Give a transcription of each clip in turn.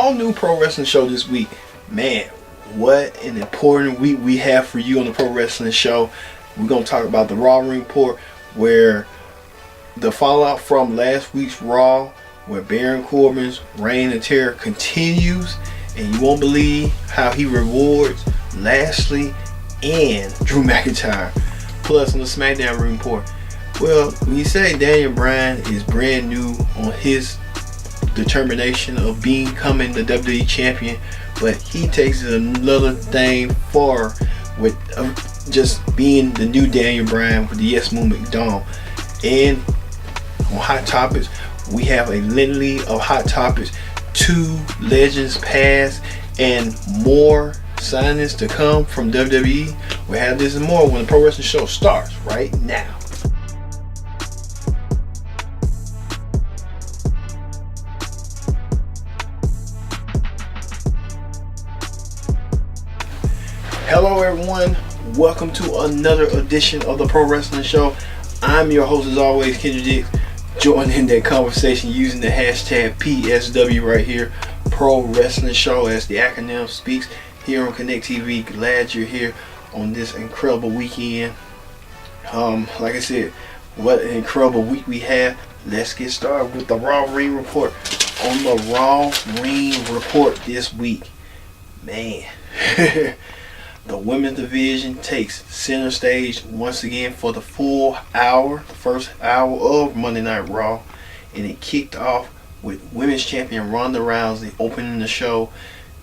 all new pro wrestling show this week. Man, what an important week we have for you on the pro wrestling show. We're going to talk about the Raw Ring Report, where the fallout from last week's Raw, where Baron Corbin's reign of terror continues, and you won't believe how he rewards Lashley and Drew McIntyre. Plus on the SmackDown Ring Report, well, when you say Daniel Bryan is brand new on his determination of becoming the WWE champion, but he takes it another thing far with just being the new Daniel Bryan with the Yes Movement Dawn. And on Hot Topics, we have a litany of Hot Topics, 2 Legends Pass, and more signings to come from WWE. We'll have this and more when the Pro Wrestling Show starts right now. Hello everyone, welcome to another edition of the Pro Wrestling Show. I'm your host as always, Kendrick Dix. Join in that conversation using the hashtag PSW right here, Pro Wrestling Show as the acronym speaks, here on Connect TV. Glad you're here on this incredible weekend. Like I said, what an incredible week we have. Let's get started with the Raw Ring Report. On the Raw Ring Report this week, man. The women's division takes center stage once again for the full hour, the first hour of Monday Night Raw. And it kicked off with women's champion Ronda Rousey opening the show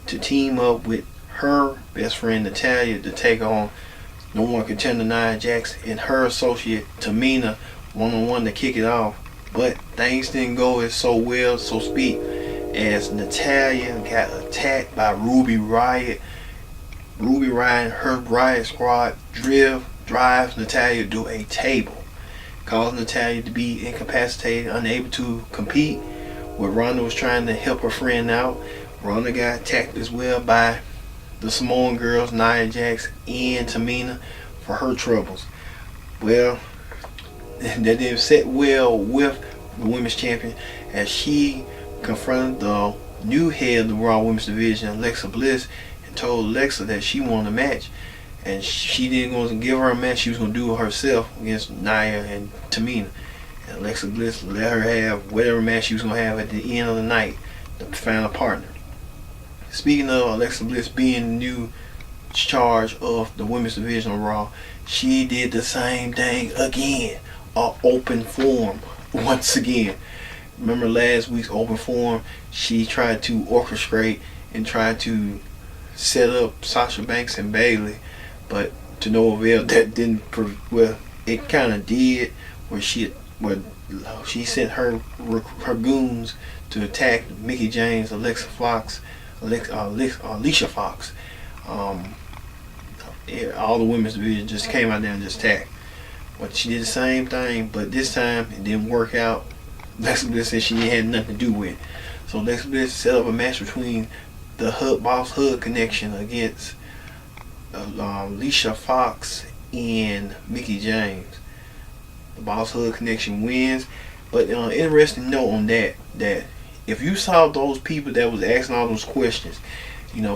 to team up with her best friend Natalya to take on No. 1 contender Nia Jax and her associate Tamina one-on-one to kick it off. But things didn't go as so well, so to speak, as Natalya got attacked by Ruby Riott. Ruby Riott and her Riott Squad drives Natalya to a table, causing Natalya to be incapacitated, unable to compete. Where Ronda was trying to help her friend out, Ronda got attacked as well by the Samoan girls, Nia Jax and Tamina, for her troubles. Well, that didn't sit well with the women's champion as she confronted the new head of the Raw Women's Division, Alexa Bliss, and told Alexa that she wanted a match, and she didn't want to give her a match. She was going to do it herself against Nia and Tamina. And Alexa Bliss let her have whatever match she was going to have at the end of the night to find a partner. Speaking of Alexa Bliss being the new charge of the women's division of Raw, she did the same thing again. An open forum once again. Remember last week's open forum? She tried to orchestrate and tried to set up Sasha Banks and Bayley, but to no avail. That didn't. Well, it kind of did. Where she sent her goons to attack Mickie James, Alicia Fox. All the women's division just came out there and just attacked. But she did the same thing, but this time it didn't work out. Alexa Bliss said she had nothing to do with it. So Alexa Bliss set up a match between the Boss Hug Connection against Alicia Fox and Mickie James. The Boss Hug Connection wins. But interesting note on that if you saw those people that was asking all those questions,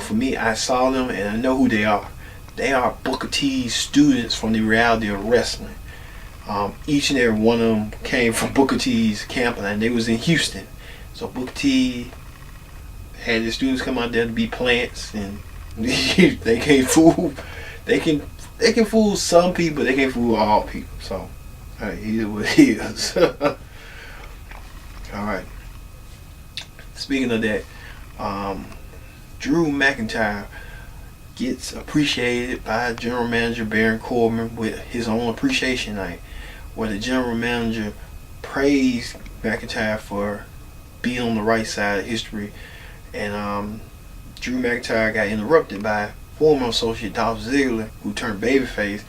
for me, I saw them and I know who they are. They are Booker T's students from the reality of wrestling. Each and every one of them came from Booker T's camp, and they was in Houston. So Booker T had the students come out there to be plants, and they can't fool. They can fool some people, they can't fool all people. So, it is what it is. All right. Speaking of that, Drew McIntyre gets appreciated by General Manager Baron Corbin with his own appreciation night, where the General Manager praised McIntyre for being on the right side of history. And Drew McIntyre got interrupted by former associate Dolph Ziggler, who turned babyface,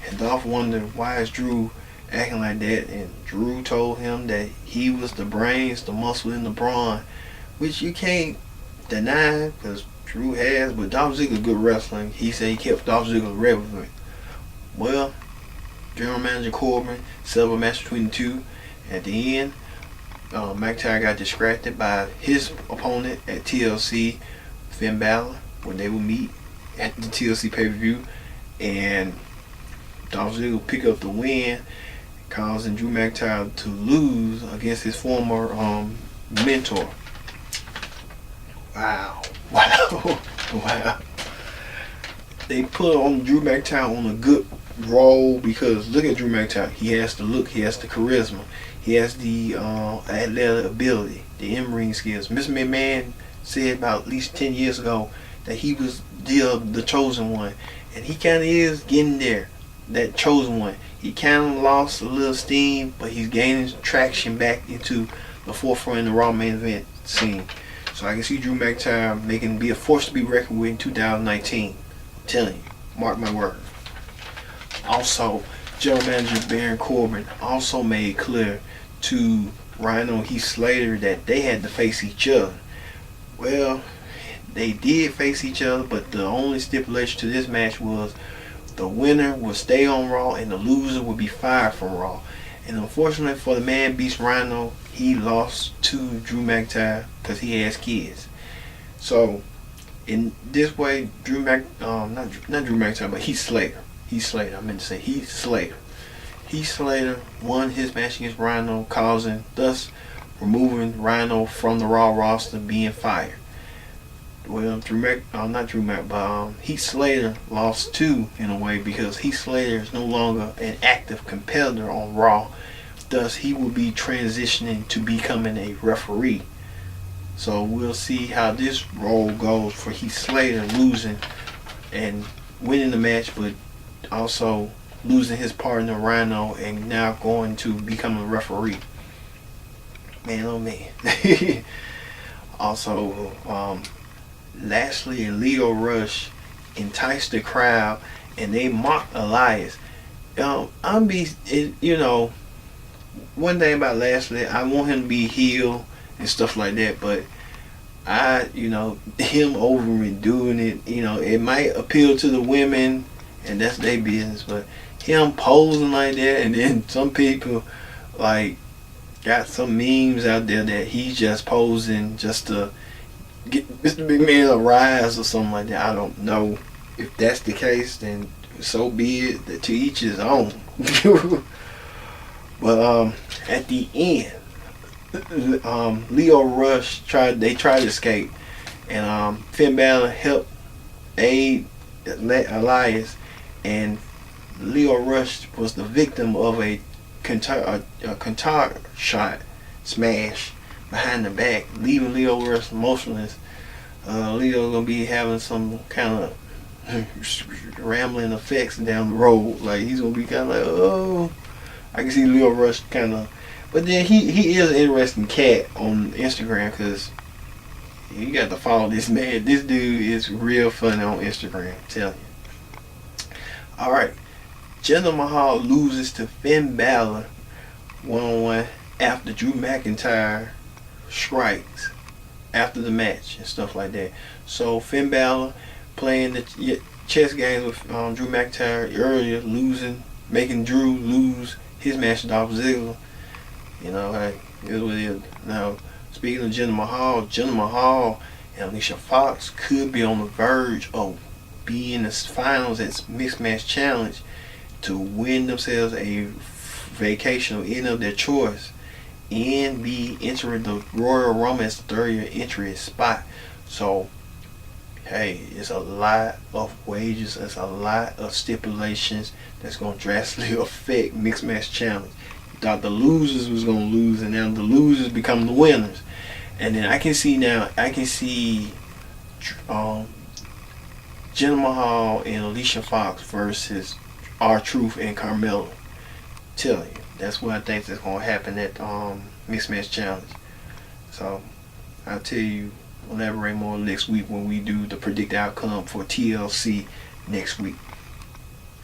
and Dolph wondered why is Drew acting like that, and Drew told him that he was the brains, the muscle, and the brawn, which you can't deny because Drew has, but Dolph Ziggler's good wrestling. He said he kept Dolph Ziggler relevant. Well, General Manager Corbin set up a match between the two. At the end, McIntyre got distracted by his opponent at TLC, Finn Balor, when they would meet at the TLC pay-per-view, and Dolph Ziggler pick up the win, causing Drew McIntyre to lose against his former mentor. Wow. Wow. They put on Drew McIntyre on a good roll because look at Drew McIntyre. He has the look, he has the charisma, he has the athletic ability, the in-ring skills. Mr. McMahon said about at least 10 years ago that he was the chosen one, and he kind of is getting there, that chosen one. He kind of lost a little steam, but he's gaining traction back into the forefront in the Raw main event scene. So I can see Drew McIntyre be a force to be reckoned with in 2019. I'm telling you, mark my word. Also, General Manager Baron Corbin also made clear to Rhino and Heath Slater that they had to face each other. Well, they did face each other, but the only stipulation to this match was the winner would stay on Raw and the loser would be fired from Raw. And unfortunately for the man beast Rhino, he lost to Drew McIntyre because he has kids. So in this way, not Drew McIntyre, but Heath Slater. Heath Slater won his match against Rhino, thus removing Rhino from the Raw roster, being fired. Well, Heath Slater lost too, in a way, because Heath Slater is no longer an active competitor on Raw. Thus, he will be transitioning to becoming a referee. So we'll see how this role goes for Heath Slater, losing and winning the match, but also losing his partner Rhino and now going to become a referee. Man, oh man. Also, Lashley and Leo Rush enticed the crowd and they mocked Elias. One thing about Lashley, I want him to be heel and stuff like that, but him over and doing it, it might appeal to the women and that's their business, but him posing like that, and then some people got some memes out there that he's just posing just to get Mr. Big Man a rise or something like that. I don't know if that's the case, then so be it. To each his own. But at the end, Leo Rush tried to escape, and Finn Balor helped aid Elias, and Leo Rush was the victim of a Kantar shot smash behind the back, leaving Leo Rush motionless. Leo gonna be having some kind of rambling effects down the road. Like he's gonna be kind of like, oh, I can see Leo Rush kind of. But then he is an interesting cat on Instagram, because you got to follow this man. This dude is real funny on Instagram, I'm telling you. All right, Jinder Mahal loses to Finn Balor 1-on-1 after Drew McIntyre strikes after the match and stuff like that. So Finn Balor playing the chess games with Drew McIntyre earlier, making Drew lose his match to Dolph Ziggler. Hey, it is what it is. Now, speaking of Jinder Mahal and Alicia Fox could be on the verge of being in the finals at Mixed Match Challenge to win themselves a vacation or any of their choice and be entering the Royal Rumble as the third-year entry spot. So, hey, it's a lot of wages, it's a lot of stipulations that's going to drastically affect Mixed Match Challenge. You thought the losers was going to lose, and now the losers become the winners. And then I can see Jinder Mahal and Alicia Fox versus R-Truth and Carmella. Tell you, that's what I think that's going to happen at Mixed Match Challenge. So I'll tell you, elaborate more next week when we do the predicted outcome for TLC next week.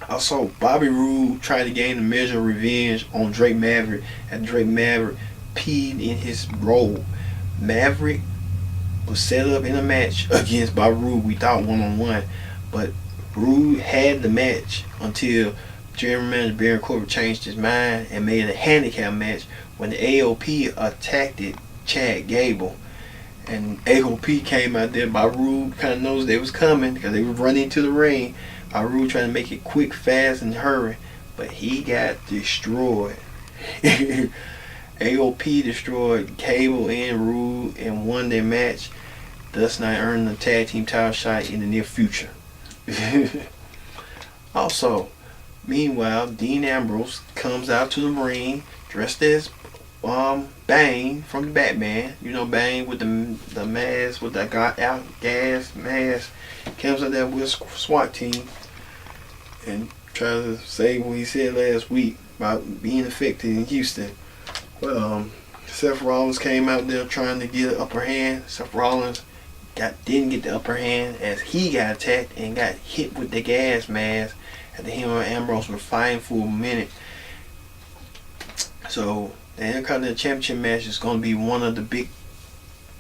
Also, Bobby Roode tried to gain a measure of revenge on Drake Maverick, and Drake Maverick peed in his robe. Maverick was set up in a match against Bobby Roode, we thought 1-on-1, but Roode had the match until General Manager Baron Corbin changed his mind and made a handicap match when the AOP attacked it, Chad Gable. And AOP came out there. Baru kind of knows they was coming because they were running into the ring. Baru trying to make it quick, fast, and hurry. But he got destroyed. AOP destroyed Cable and Rude and won their match, thus not earning a tag team title shot in the near future. Also, meanwhile, Dean Ambrose comes out to the ring dressed as Bane from the Batman. You know, Bane with the mask, with the gas mask. Comes out there with a SWAT team and tries to say what he said last week about being affected in Houston. Well, Seth Rollins came out there trying to get an upper hand. Seth Rollins didn't get the upper hand as he got attacked and got hit with the gas mask after him and Ambrose were fighting for a minute. So the Intercontinental Championship match is going to be one of the big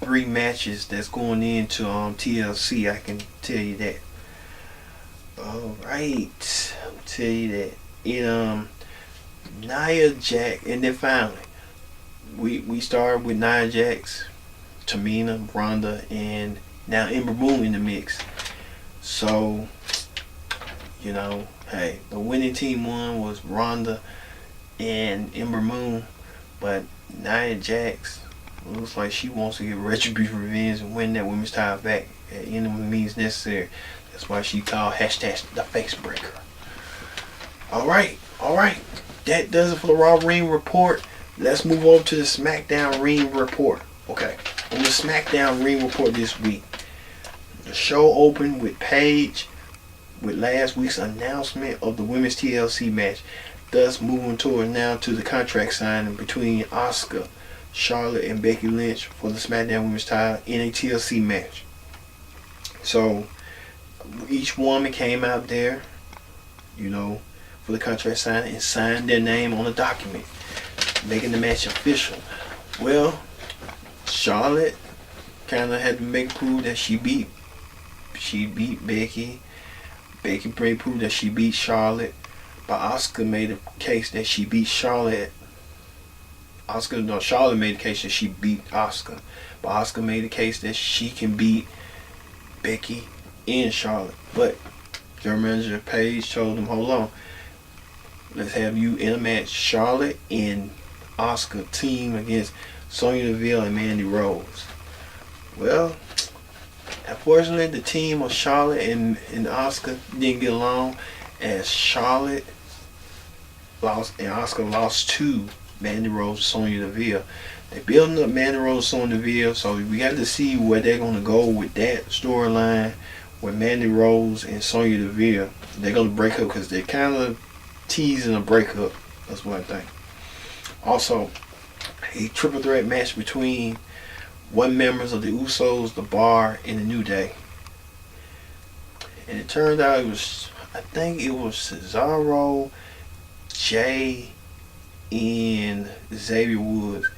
3 matches that's going into TLC. I can tell you that. Alright, I'll tell you that. Nia Jax, and then finally, we started with Nia Jax, Tamina, Ronda, and now Ember Moon in the mix. So, you know, hey, the winning team won was Ronda and Ember Moon, but Nia Jax looks like she wants to get retributive revenge and win that women's title back at any means necessary. That's why she called hashtag the face breaker. Alright. That does it for the Raw Ring Report. Let's move over to the SmackDown Ring Report. Okay, on the SmackDown Ring Report this week, the show opened with Paige with last week's announcement of the women's TLC match, thus moving toward now to the contract signing between Asuka, Charlotte, and Becky Lynch for the SmackDown Women's title in a TLC match. So each woman came out there, you know, for the contract signing and signed their name on the document, making the match official. Well, Charlotte kind of had to make prove that she beat Becky. Becky proved that she beat Charlotte, but Asuka made a case that she beat Charlotte. Charlotte made a case that she beat Asuka, but Asuka made a case that she can beat Becky and Charlotte. But their manager Paige told them, hold on, let's have you in a match, Charlotte and Asuka team against Sonya Deville and Mandy Rose. Well, unfortunately, the team of Charlotte and Asuka didn't get along, as Charlotte lost and Asuka lost to Mandy Rose and Sonya Deville. They're building up Mandy Rose and Sonya Deville, so we got to see where they're going to go with that storyline with Mandy Rose and Sonya Deville. They're going to break up because they're kind of teasing a breakup. That's what I think. Also, a triple threat match between one members of the Usos, the Bar, and the New Day. And it turned out I think it was Cesaro, Jay, and Xavier Woods.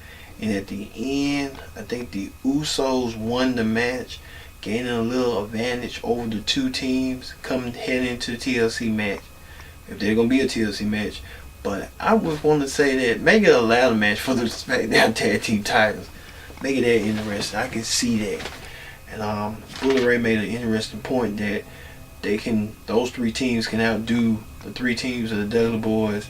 And at the end, I think the Usos won the match, gaining a little advantage over the two teams heading into the TLC match, if they're going to be a TLC match. But I would want to say that make it a ladder match for the SmackDown Tag Team titles. Make it that interesting. I can see that. And Bully Ray made an interesting point that those 3 teams can outdo the 3 teams of the Dudley Boys,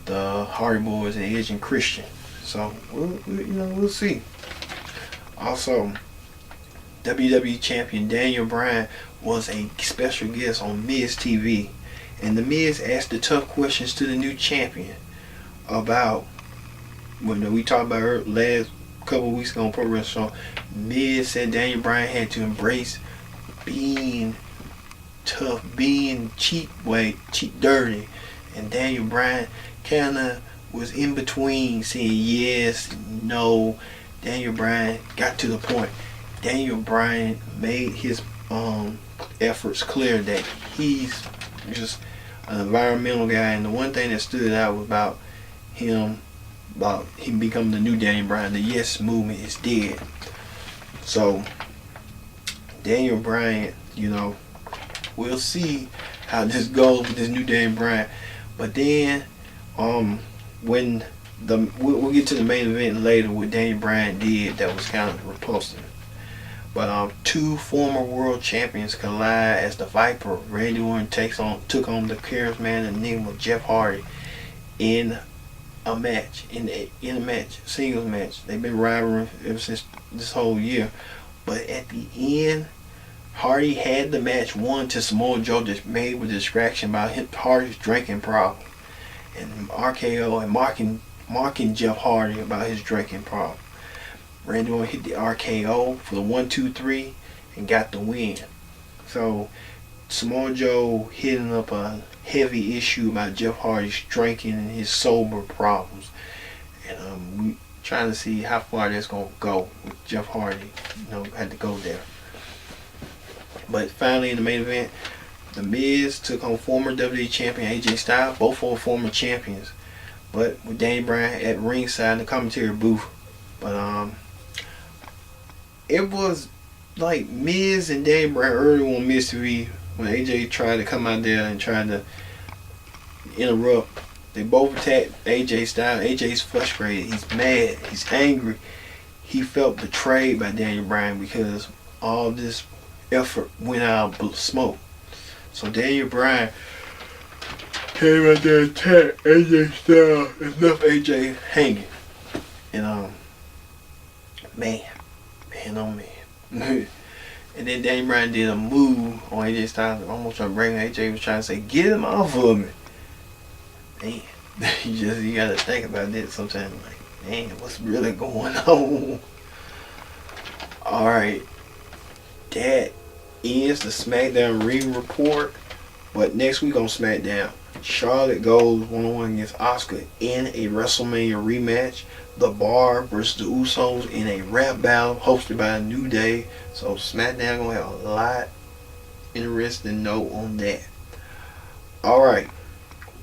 the Hardy Boys, and Edge and Christian. So we'll see. Also, WWE Champion Daniel Bryan was a special guest on Miz TV, and the Miz asked the tough questions to the new champion about when we talked about her last couple of weeks ago on Pro Wrestling Show. Miz said Daniel Bryan had to embrace being tough, being cheap dirty, and Daniel Bryan kind of was in between saying yes, no. Daniel Bryan got to the point. Daniel Bryan made his efforts clear that he's just an environmental guy, and the one thing that stood out about him becoming the new Daniel Bryan, the yes movement is dead. So Daniel Bryan, we'll see how this goes with this new Daniel Bryan. But then when We'll get to the main event later. What Daniel Bryan did that was kind of repulsive. But two former world champions collide as the Viper Randy Orton took on the charismatic enigma Jeff Hardy in a match, singles match. They've been rivaling ever since this whole year. But at the end, Hardy had the match won to Samoa Joe, just made with distraction about Hardy's drinking problem, and RKO and marking Jeff Hardy about his drinking problem. Randy Orton hit the RKO for the 1-2-3 and got the win. So Samoa Joe hitting up a heavy issue about Jeff Hardy's drinking and his sober problems, and we trying to see how far that's gonna go with Jeff Hardy. Had to go there. But finally, in the main event, The Miz took on former WWE champion AJ Styles. Both are former champions, but with Daniel Bryan at ringside in the commentary booth. But it was like Miz and Daniel Bryan early on Miz TV when AJ tried to come out there and tried to interrupt. They both attacked AJ Styles. AJ's frustrated. He's mad. He's angry. He felt betrayed by Daniel Bryan because all this effort went out of smoke. So Daniel Bryan came out there and attacked AJ Styles and left AJ hanging. And man, oh man. And then Daniel Bryan did a move on AJ Styles, almost trying to bring him. AJ was trying to say, "Get him off of me." Man, you gotta think about that sometimes. Like, man, what's really going on? Alright, that ends the SmackDown Ring Report. But next week on SmackDown, Charlotte goes 1-on-1 against Asuka in a WrestleMania rematch. The Bar versus the Usos in a rap battle hosted by New Day. So SmackDown gonna have a lot interesting note on that. Alright,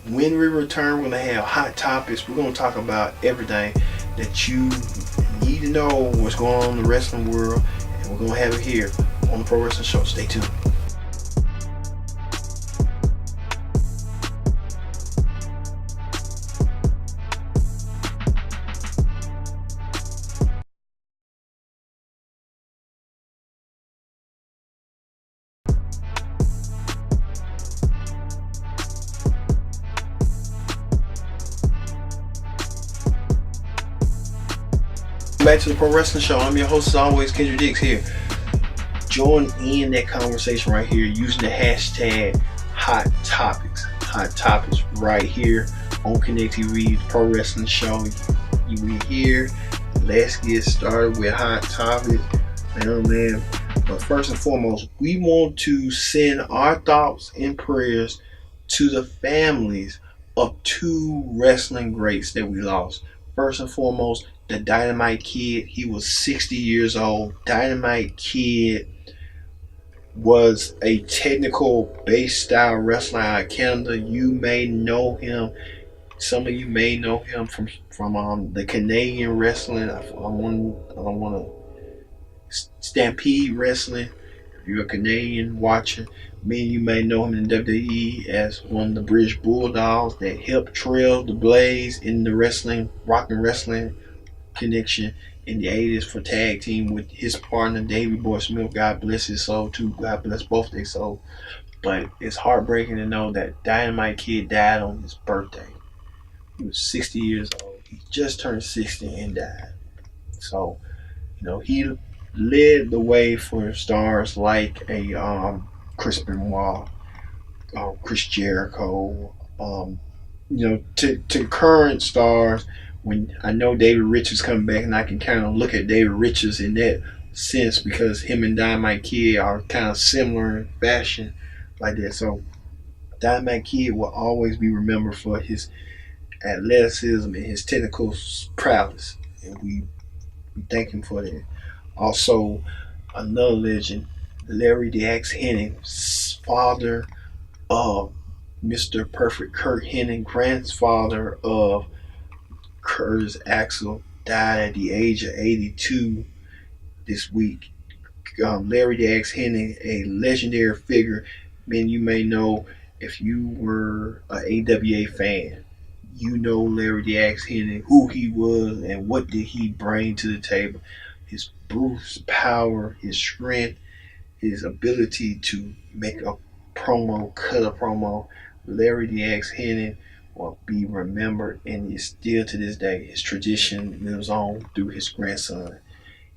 when we return, we're gonna have hot topics. We're gonna talk about everything that you need to know what's going on in the wrestling world, and we're gonna have it here on the Pro Wrestling Show. Stay tuned. Back to the Pro Wrestling Show. I'm your host as always, Kendrick Dix here. Join in that conversation right here using the hashtag Hot Topics. Hot Topics right here on Connect TV, the Pro Wrestling Show. You here. Let's get started with Hot Topics. Man. But first and foremost, we want to send our thoughts and prayers to the families of two wrestling greats that we lost. First and foremost, the Dynamite Kid. He was 60 years old. Dynamite Kid was a technical base style wrestler out of Canada. You may know him. Some of you may know him from the Canadian wrestling. I don't want to Stampede Wrestling. If you're a Canadian watcher, you may know him in WWE as one of the British Bulldogs that helped trail the blaze in the rock and wrestling connection in the 80s for tag team with his partner Davey Boy Smith. God bless his soul too. God bless both their souls. But it's heartbreaking to know that Dynamite Kid died on his birthday. He was 60 years old. He just turned 60 and died. So, he led the way for stars like a Chris Benoit, Chris Jericho, to current stars. When I know David Richards coming back, and I can kind of look at David Richards in that sense because him and Dynamite Kid are kind of similar in fashion like that. So Dynamite Kid will always be remembered for his athleticism and his technical prowess, and we thank him for that. Also, another legend, Larry the Axe Hennig, father of Mr. Perfect Kurt Hennig, grandfather of Curtis Axel, died at the age of 82 this week. Larry the Axe Hennig, a legendary figure. You may know if you were an AWA fan. you know Larry the Axe Hennig, who he was and what did he bring to the table. His Bruce power, his strength, his ability to make a promo, cut a promo. Larry the Axe Hennig will be remembered and is still to this day. His tradition lives on through his grandson.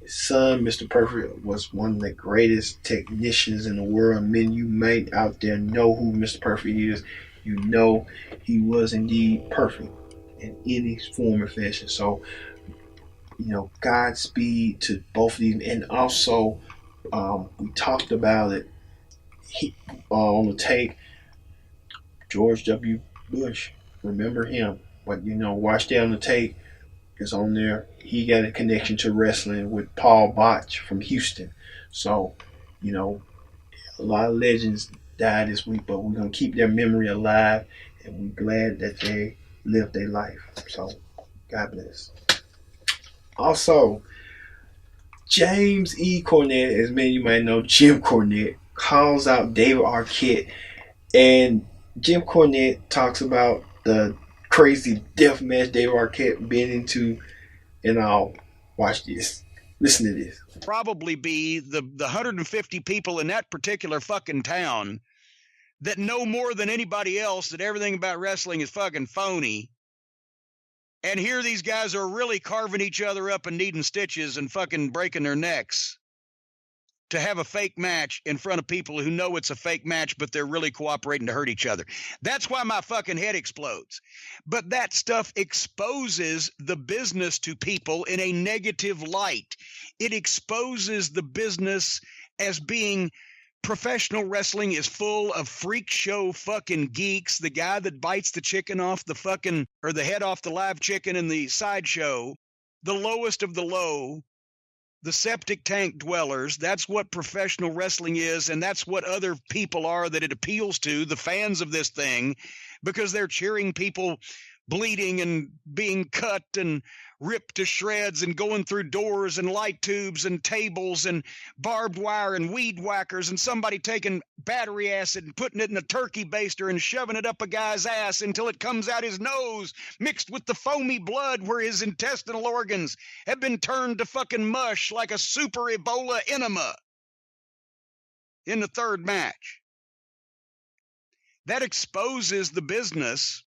His son, Mr. Perfect, was one of the greatest technicians in the world. Men, you may out there know who Mr. Perfect is. You know he was indeed perfect in any form or fashion. So, Godspeed to both of these. And also, we talked about it on the tape. George W. Bush, remember him. But, watch down the tape. Is on there. He got a connection to wrestling with Paul Botch from Houston. So, a lot of legends died this week, but we're going to keep their memory alive, and we're glad that they lived their life. So, God bless. Also, James E. Cornette, as many of you might know, Jim Cornette, calls out David Arquette, and Jim Cornette talks about the crazy death match David Arquette been into, and I'll watch this. Listen to this. Probably be the 150 people in that particular fucking town that know more than anybody else that everything about wrestling is fucking phony. And here these guys are really carving each other up and needing stitches and fucking breaking their necks to have a fake match in front of people who know it's a fake match, but they're really cooperating to hurt each other. That's why my fucking head explodes. But that stuff exposes the business to people in a negative light. It exposes the business as being professional wrestling is full of freak show fucking geeks. The guy that bites the chicken off the fucking, or the head off the live chicken in the sideshow, the lowest of the low, the septic tank dwellers. That's what professional wrestling is, and that's what other people are that it appeals to, the fans of this thing, because they're cheering people bleeding and being cut and ripped to shreds and going through doors and light tubes and tables and barbed wire and weed whackers and somebody taking battery acid and putting it in a turkey baster and shoving it up a guy's ass until it comes out his nose mixed with the foamy blood where his intestinal organs have been turned to fucking mush like a super Ebola enema in the third match. That exposes the business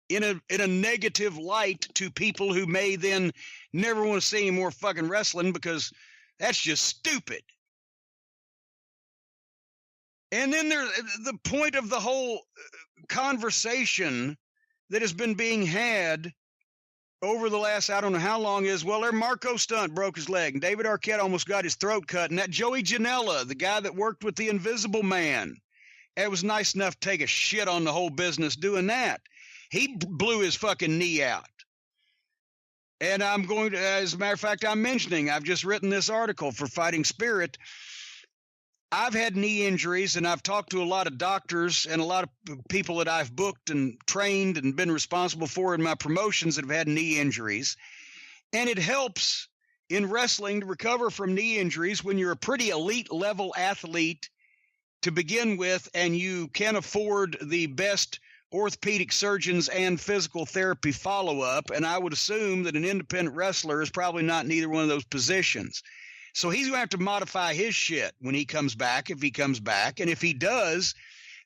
in a negative light to people who may then never want to see any more fucking wrestling because that's just stupid. And then there's the point of the whole conversation that has been being had over the last, I don't know how long is, well, there Marco Stunt broke his leg, and David Arquette almost got his throat cut, and that Joey Janela, the guy that worked with the Invisible Man, it was nice enough to take a shit on the whole business doing that. He blew his fucking knee out. And I'm going to, as a matter of fact, I've just written this article for Fighting Spirit. I've had knee injuries, and I've talked to a lot of doctors and a lot of people that I've booked and trained and been responsible for in my promotions that have had knee injuries. And it helps in wrestling to recover from knee injuries when you're a pretty elite level athlete to begin with, and you can afford the best orthopedic surgeons and physical therapy follow-up, and I would assume that an independent wrestler is probably not in either one of those positions. So he's going to have to modify his shit when he comes back, if he comes back. And if he does,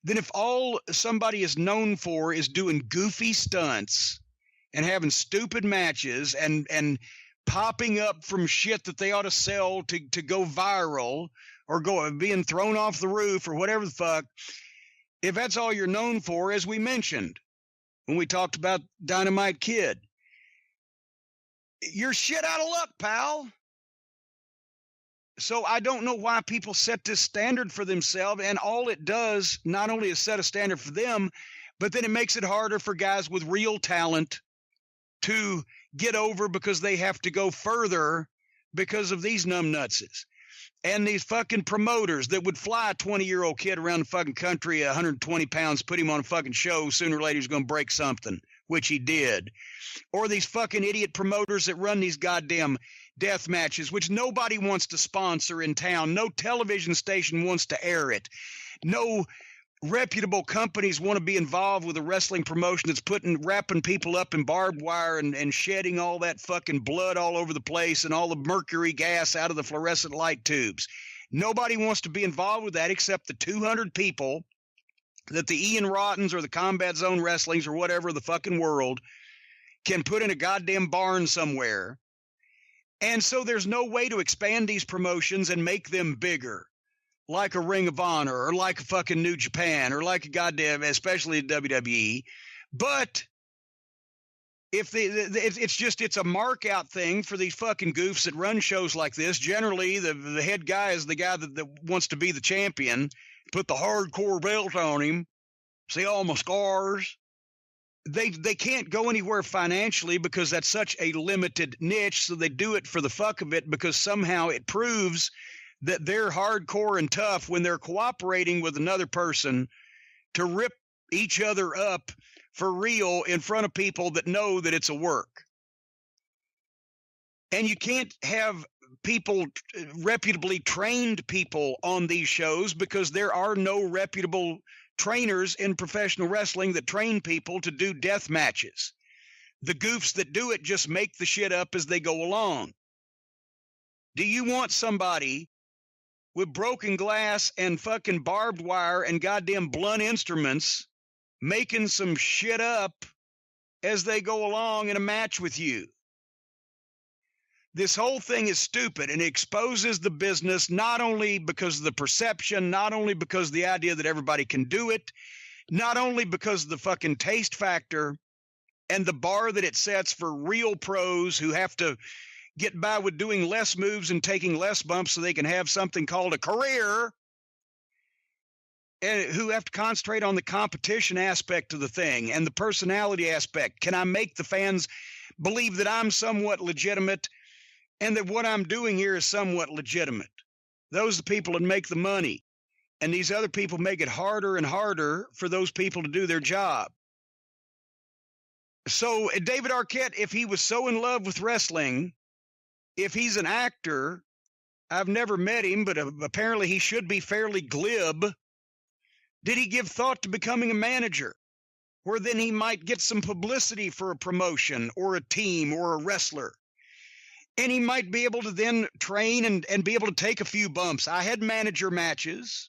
then if all somebody is known for is doing goofy stunts and having stupid matches and popping up from shit that they ought to sell to go viral or being thrown off the roof or whatever the fuck, if that's all you're known for, as we mentioned when we talked about Dynamite Kid, you're shit out of luck, pal. So I don't know why people set this standard for themselves, and all it does not only is set a standard for them, but then it makes it harder for guys with real talent to get over because they have to go further because of these numbnutses. And these fucking promoters that would fly a 20-year-old kid around the fucking country, 120 pounds, put him on a fucking show, sooner or later he's going to break something, which he did. Or these fucking idiot promoters that run these goddamn death matches, which nobody wants to sponsor in town. No television station wants to air it. No reputable companies want to be involved with a wrestling promotion that's wrapping people up in barbed wire and shedding all that fucking blood all over the place and all the mercury gas out of the fluorescent light tubes. Nobody wants to be involved with that except the 200 people that the Ian Rottens or the Combat Zone Wrestlings or whatever the fucking world can put in a goddamn barn somewhere. And so there's no way to expand these promotions and make them bigger, like a Ring of Honor or like a fucking New Japan or like a goddamn, especially WWE. But it's a mark out thing for these fucking goofs that run shows like this. Generally, the head guy is the guy that wants to be the champion, put the hardcore belt on him, see all my scars. They can't go anywhere financially because that's such a limited niche, so they do it for the fuck of it because somehow it proves that they're hardcore and tough when they're cooperating with another person to rip each other up for real in front of people that know that it's a work. And you can't have people, reputably trained people on these shows because there are no reputable trainers in professional wrestling that train people to do death matches. The goofs that do it just make the shit up as they go along. Do you want somebody with broken glass and fucking barbed wire and goddamn blunt instruments making some shit up as they go along in a match with you? This whole thing is stupid and exposes the business not only because of the perception, not only because of the idea that everybody can do it, not only because of the fucking taste factor and the bar that it sets for real pros who have to get by with doing less moves and taking less bumps so they can have something called a career, and who have to concentrate on the competition aspect of the thing and the personality aspect. Can I make the fans believe that I'm somewhat legitimate and that what I'm doing here is somewhat legitimate? Those are the people that make the money. And these other people make it harder and harder for those people to do their job. So David Arquette, if he was so in love with wrestling, if he's an actor, I've never met him, but apparently he should be fairly glib. Did he give thought to becoming a manager, where then he might get some publicity for a promotion or a team or a wrestler? And he might be able to then train and be able to take a few bumps. I had manager matches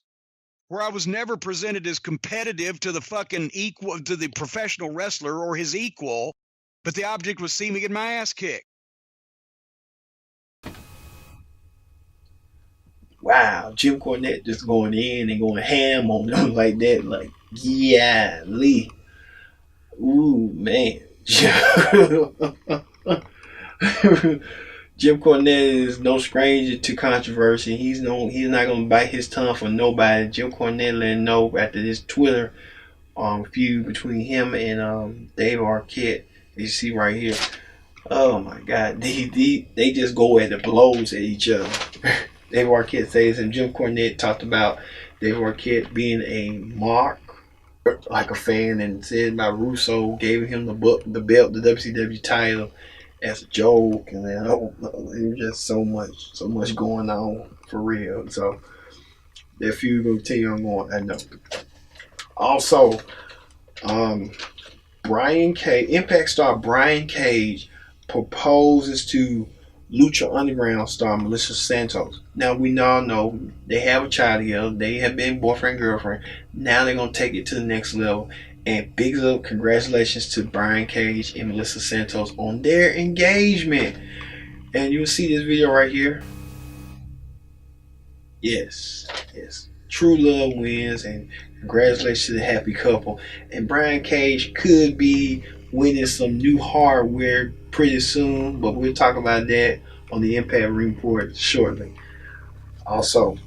where I was never presented as competitive to the fucking equal, to the professional wrestler or his equal, but the object was see me get my ass kicked. Wow, Jim Cornette just going in and going ham on them like that. Like, yeah, Lee. Ooh, man. Jim Cornette is no stranger to controversy. He's not gonna bite his tongue for nobody. Jim Cornette let him know after this Twitter feud between him and Dave Arquette. You see right here. Oh my God, they just go at the blows at each other. Dave Arquette says, and Jim Cornette talked about Dave Arquette being a mark, like a fan, and said about Russo gave him the belt, the WCW title, as a joke, and then it was just so much going on for real. So that feud will continue on going. I know. Also, Impact star Brian Cage proposes to Lucha Underground star Melissa Santos. Now we all know they have a child together. They have been boyfriend girlfriend. Now they're gonna take it to the next level. And big up, congratulations to Brian Cage and Melissa Santos on their engagement. And you'll see this video right here. Yes. True love wins, and congratulations to the happy couple. And Brian Cage could be winning some new hardware pretty soon, but we'll talk about that on the Impact Report shortly. Also,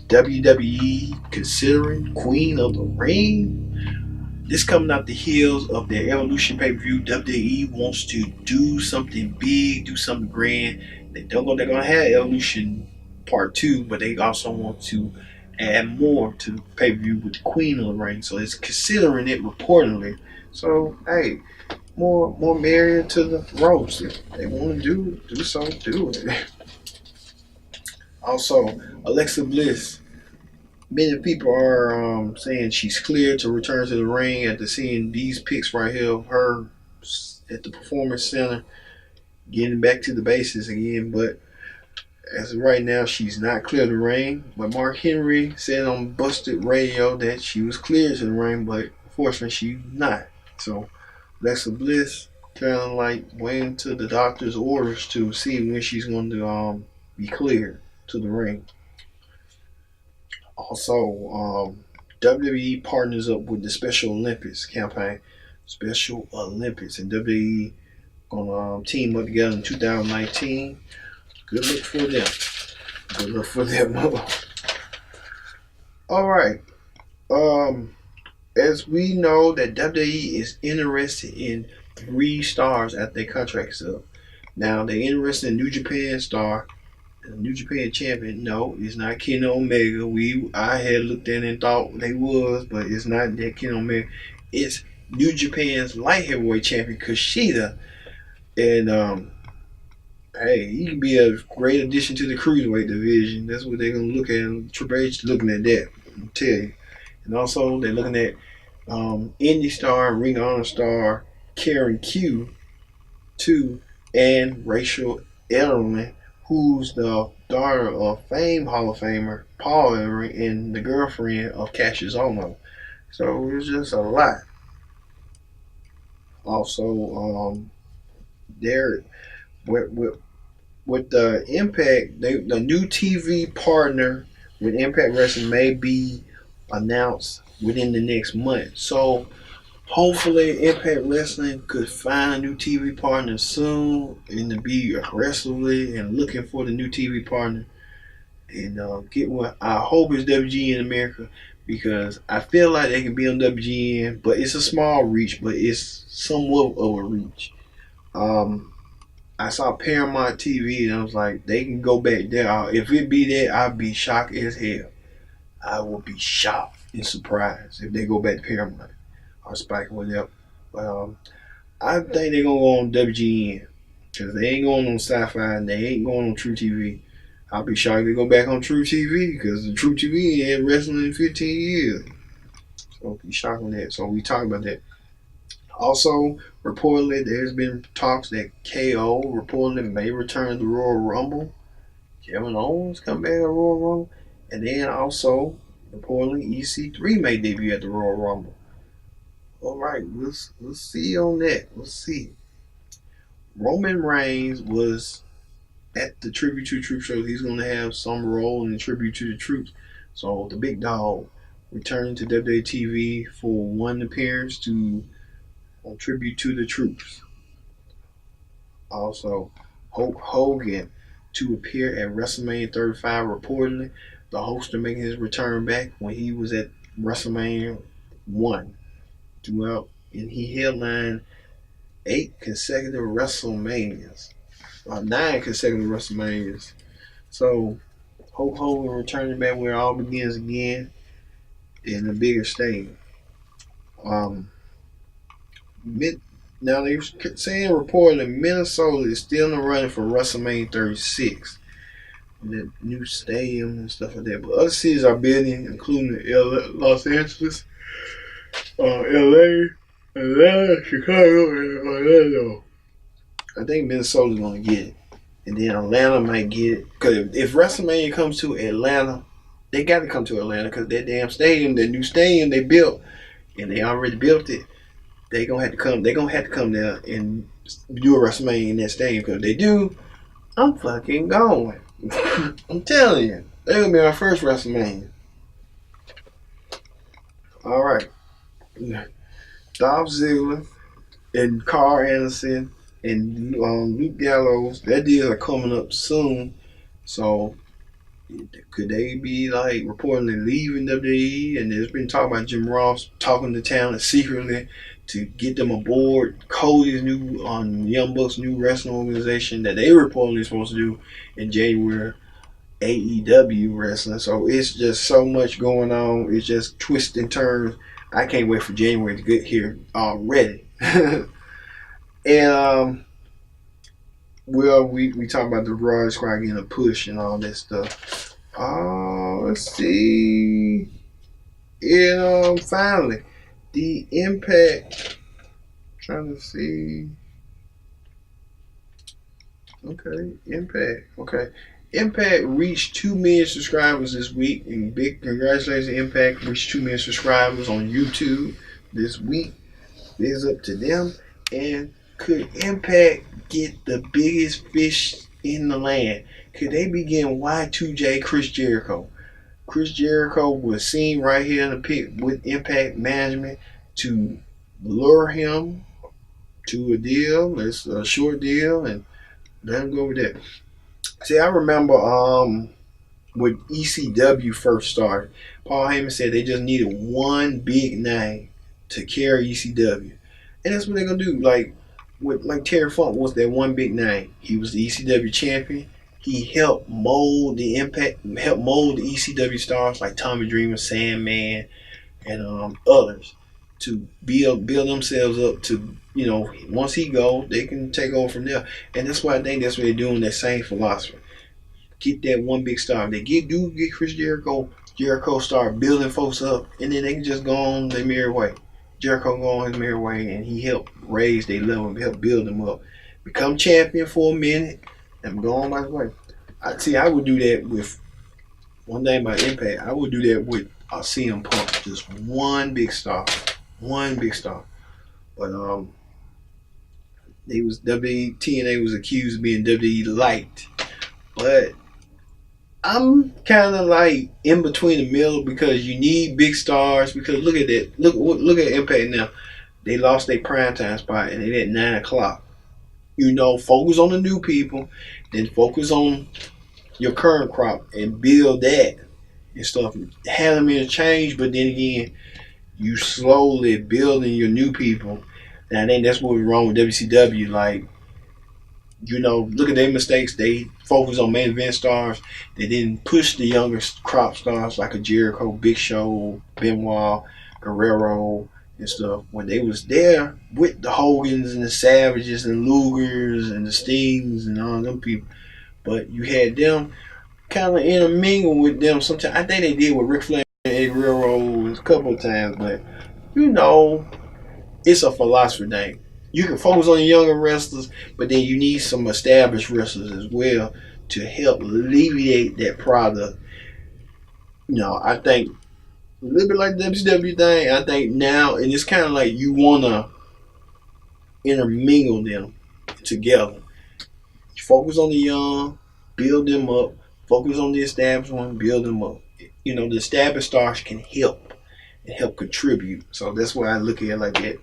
WWE considering Queen of the Ring. This coming out the heels of their Evolution pay-per-view. WWE wants to do something big, do something grand. They're gonna have Evolution Part 2, but they also want to add more to the pay-per-view with the Queen of the Ring. So it's considering it reportedly. So hey, more merrier to the ropes. If they want to do something, do it. Also, Alexa Bliss many people are saying she's cleared to return to the ring after seeing these pics right here of her at the Performance Center, getting back to the basics again. But as of right now, she's not cleared the ring. But Mark Henry said on Busted Radio that she was cleared to the ring, but unfortunately she's not. So Alexa Bliss kind of like waiting to the doctor's orders to see when she's going to be cleared to the ring. Also, WWE partners up with the Special Olympics campaign. Special Olympics, and WWE gonna team up together in 2019. Good luck for them. Good luck for them. All right. As we know that WWE is interested in 3 stars after their contract is up. Now they're interested in New Japan star, the New Japan champion. No, it's not Kenny Omega. I had looked at it and thought they was, but it's not that Kenny Omega. It's New Japan's light heavyweight champion Kushida, and hey, he can be a great addition to the cruiserweight division. That's what they're gonna look at. Triple H looking at that. I'll tell you. And also they're looking at Indie star, Ring of Honor star Karen Q, too, and Rachel Edelman, who's the daughter of famed Hall of Famer Paul Edelman and the girlfriend of Cassius Ohno. So it's just a lot. Also, there with the Impact, the new TV partner with Impact Wrestling may be announced within the next month. So hopefully Impact Wrestling could find a new TV partner soon and to be aggressively and looking for the new TV partner and get what I hope is WGN America, because I feel like they can be on WGN, but it's a small reach, but it's somewhat of a reach. I saw Paramount TV and I was like, they can go back there. If it be there, I'd be shocked as hell. I would be shocked and surprised if they go back to Paramount or Spike or whatever. But I think they're going to go on WGN because they ain't going on Sci-Fi and they ain't going on True TV. I'll be shocked if they go back on True TV because the True TV ain't had wrestling in 15 years. So I'll be shocked on that. So we talk about that. Also, reportedly, there's been talks that KO reportedly may return to the Royal Rumble. Kevin Owens come back to the Royal Rumble. And then also, reportedly, EC3 may debut at the Royal Rumble. All right, we'll see on that. We'll see. Roman Reigns was at the Tribute to the Troops show. He's going to have some role in the Tribute to the Troops. So the big dog returning to WWE TV for one appearance to Tribute to the Troops. Also, Hulk Hogan to appear at WrestleMania 35. Reportedly, the host making his return back when he was at WrestleMania 1 throughout, and he headlined 8 consecutive WrestleManias, 9 consecutive WrestleManias. So Hulk Hogan returning back where it all begins again in a bigger stage. Now they're saying reportedly Minnesota is still in the running for WrestleMania 36. The new stadium and stuff like that. But other cities are building, including Los Angeles, LA, Atlanta, Chicago, and Orlando. I think Minnesota's going to get it. And then Atlanta might get it. Because if WrestleMania comes to Atlanta, they got to come to Atlanta because that damn stadium, that new stadium they built, and they already built it, they're going to have to come there and do a WrestleMania in that stadium. Because if they do, I'm fucking going. I'm telling you, they're gonna be our first WrestleMania. All right, Dolph Ziggler and Carl Anderson and Luke Gallows. That deal are coming up soon. So could they be like reportedly leaving WWE? And there's been talk about Jim Ross talking to talent secretly to get them aboard Cody's new Young Bucks' new wrestling organization that they reportedly supposed to do in January, AEW wrestling. So it's just so much going on. It's just twists and turns. I can't wait for January to get here already. And we talk about the Raw Squad getting a push and all that stuff. Let's see. And finally, the Impact. Trying to see. Okay, Impact. Okay. Impact reached 2 million subscribers this week, and big congratulations, Impact reached 2 million subscribers on YouTube this week. It's up to them. And could Impact get the biggest fish in the land? Could they begin Y2J Chris Jericho? Chris Jericho was seen right here in the pit with Impact Management to lure him to a deal. It's a short deal, and let him go with that. See, I remember when ECW first started, Paul Heyman said they just needed one big name to carry ECW. And that's what they're gonna do. Like Terry Funk was that one big name. He was the ECW champion. He helped mold the ECW stars like Tommy Dreamer, Sandman, and others to build themselves up to, once he goes, they can take over from there. And that's why I think that's what they're doing, that same philosophy. Get that one big star. If they get Chris Jericho start building folks up, and then they can just go on their merry way. Jericho go on his merry way, and he helped raise their level, help build them up. Become champion for a minute, and go on my way. I would do that with, one thing about Impact, I would do that with CM Punk. Just one big star. One big star. But TNA was accused of being WWE light. But I'm kind of like in between the middle, because you need big stars. Because look at that. Look at Impact now. They lost their primetime spot, and they at 9 o'clock. Focus on the new people, then focus on your current crop and build that and stuff. Have them in a change, but then again, you slowly building your new people. And I think that's what was wrong with WCW. Like, look at their mistakes. They focus on main event stars. They didn't push the younger crop stars like a Jericho, Big Show, Benoit, Guerrero, and stuff. When they was there with the Hogans and the Savages and Lugers and the Stings and all them people. But you had them kind of intermingle with them sometimes. I think they did with Ric Flair and Eddie Guerrero a couple of times. But, it's a philosophy thing. You can focus on the younger wrestlers, but then you need some established wrestlers as well to help alleviate that product. I think a little bit like the WCW thing, I think now, and it's kind of like you want to intermingle them together. Focus on the young, build them up. Focus on the established one, build them up. The established stars can help and help contribute. So that's why I look at it like that.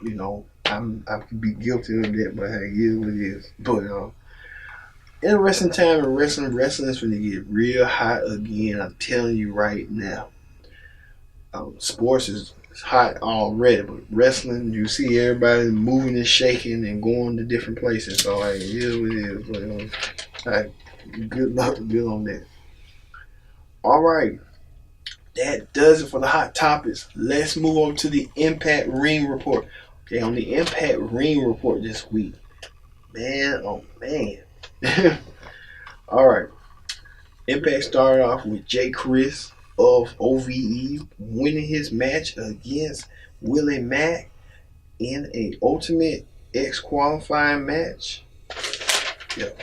I could be guilty of that, but hey, it is what it is. But interesting time in wrestling. Wrestling is going to get real hot again. I'm telling you right now. Sports is hot already, but wrestling, you see everybody moving and shaking and going to different places. So hey, it is what it is. But good luck, good on that. All right. That does it for the hot topics. Let's move on to the Impact Ring Report. Okay, on the Impact Ring Report this week. Man, oh man. All right. Impact started off with Jay Chris of OVE winning his match against Willie Mack in a Ultimate X qualifying match. Yep.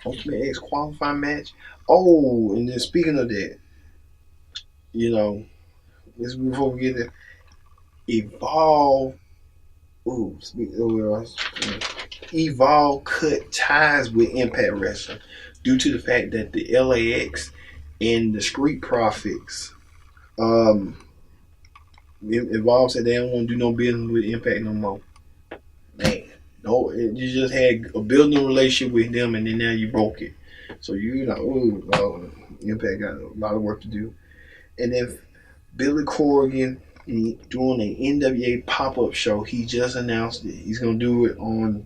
Ultimate X qualifying match. Oh, and then speaking of that, this before we get there, Evolve. Evolve cut ties with Impact Wrestling due to the fact that the LAX and the Street Profits, Evolve said they don't want to do no business with Impact no more. Man, no, you just had a building relationship with them, and then now you broke it. So Impact got a lot of work to do. And then Billy Corgan doing an NWA pop-up show. He just announced it. He's gonna do it on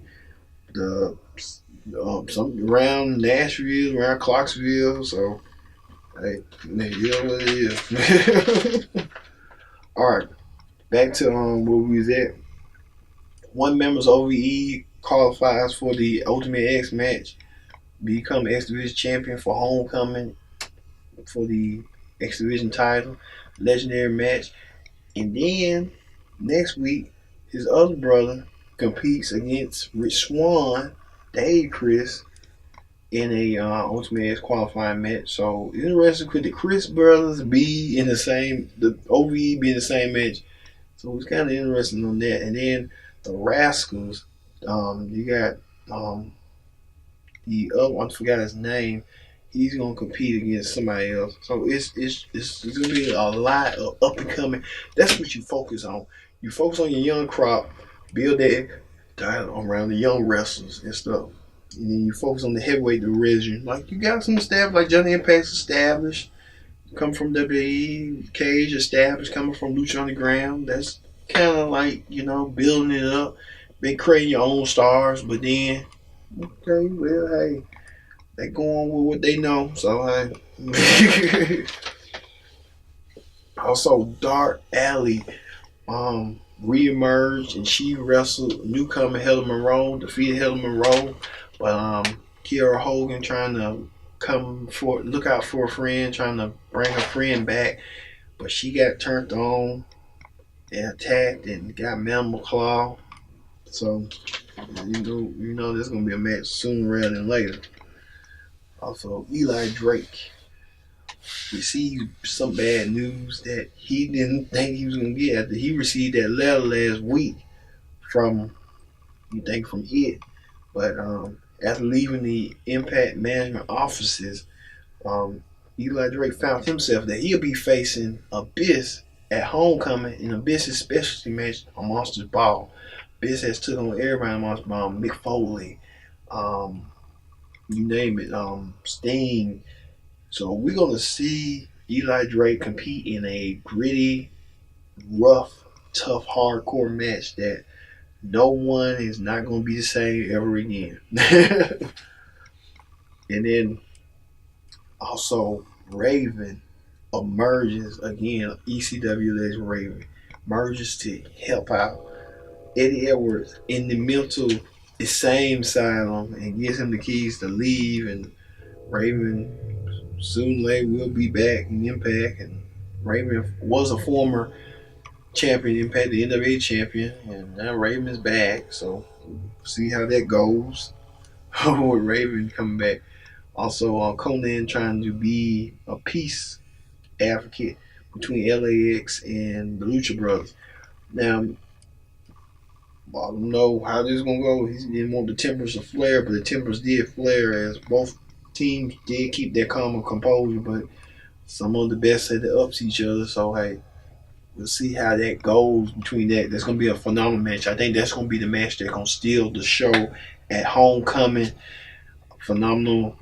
the something around Nashville, around Clarksville. So hey, you know what it is. All right, back to where we was at. One member's OVE qualifies for the Ultimate X match, become X Division champion for Homecoming for the X Division title, legendary match. And then next week, his other brother competes against Rich Swann, Dave Chris, in a Ultimate X qualifying match. So it's interesting, could the Chris brothers be in the same, the OVE be in the same match? So it's kind of interesting on that. And then the Rascals, you got the other one, I forgot his name. He's gonna compete against somebody else. So it's gonna be a lot of up and coming. That's what you focus on. You focus on your young crop, build that around the young wrestlers and stuff. And then you focus on the heavyweight division. Like you got some established, like Johnny Impact's established, come from WWE, Cage established, coming from Lucha Underground. That's kind of like, building it up, been creating your own stars, but then, okay, well, hey, they go on with what they know, so hey. Also, Dark Alley re-emerged, and she wrestled newcomer Heather Monroe, defeated Heather Monroe, but Kiera Hogan trying to look out for a friend, trying to bring her friend back, but she got turned on and attacked and got Mammal Claw. So you know there's gonna be a match sooner rather than later. Also, Eli Drake received some bad news that he didn't think he was gonna get after he received that letter last week from it, but after leaving the Impact management offices, Eli Drake found himself that he'll be facing Abyss at Homecoming in Abyss's specialty match on Monsters Ball. Abyss has took on everybody on Monsters Ball, Mick Foley, you name it, Sting. So we're gonna see Eli Drake compete in a gritty, rough, tough, hardcore match that no one is not gonna be the same ever again. And then also Raven emerges again. ECW legend Raven emerges to help out Eddie Edwards in the mental insane asylum and gives him the keys to leave. And Raven soon later will be back in Impact. And Raven was a former champion, Impact, the NWA champion, and now Raven's back. So see how that goes with Raven coming back. Also, Conan trying to be a peace advocate between LAX and the Lucha Brothers. Now, I don't know how this is going to go. He didn't want the tempers to flare, but the tempers did flare as both teams did keep their calm and composure, but some of the best had to ups each other. So, hey, we'll see how that goes between that. That's going to be a phenomenal match. I think that's going to be the match that's going to steal the show at Homecoming. Phenomenal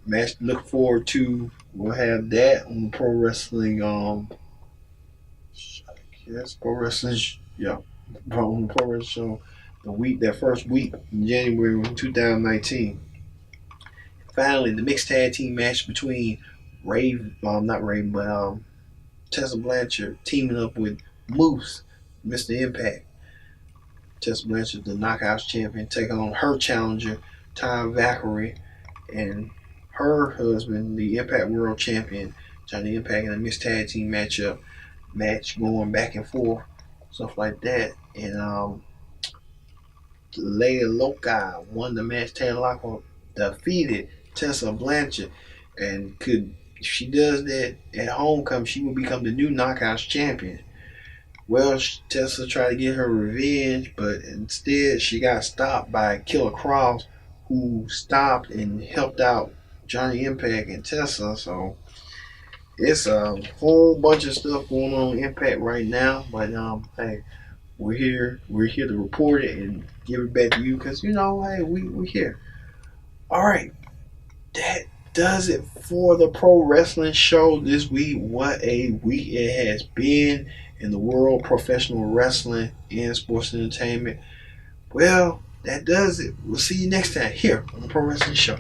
match to look forward to. We'll have that on the Pro Wrestling, Pro Wrestling, yeah, on the Pro Wrestling show, that first week in January 2019. Finally, the mixed tag team match between Tessa Blanchard teaming up with Moose, Mr. Impact. Tessa Blanchard, the Knockouts champion, taking on her challenger, Ty Valkyrie, and her husband, the Impact World Champion, Johnny Impact, in a mixed tag team match going back and forth, stuff like that. And Lady Lokai won the match. Taylor Lockhart defeated Tessa Blanchard, and if she does that at Homecoming, she will become the new Knockouts champion. Well, Tessa tried to get her revenge, but instead she got stopped by Killer Kross, who stopped and helped out Johnny Impact and Tessa. So it's a whole bunch of stuff going on in Impact right now. But hey, we're here to report it and give it back to you, because hey, we're here. All right, that does it for the Pro Wrestling Show this week. What a week it has been in the world of professional wrestling and sports entertainment. Well, that does it. We'll see you next time here on the Pro Wrestling Show.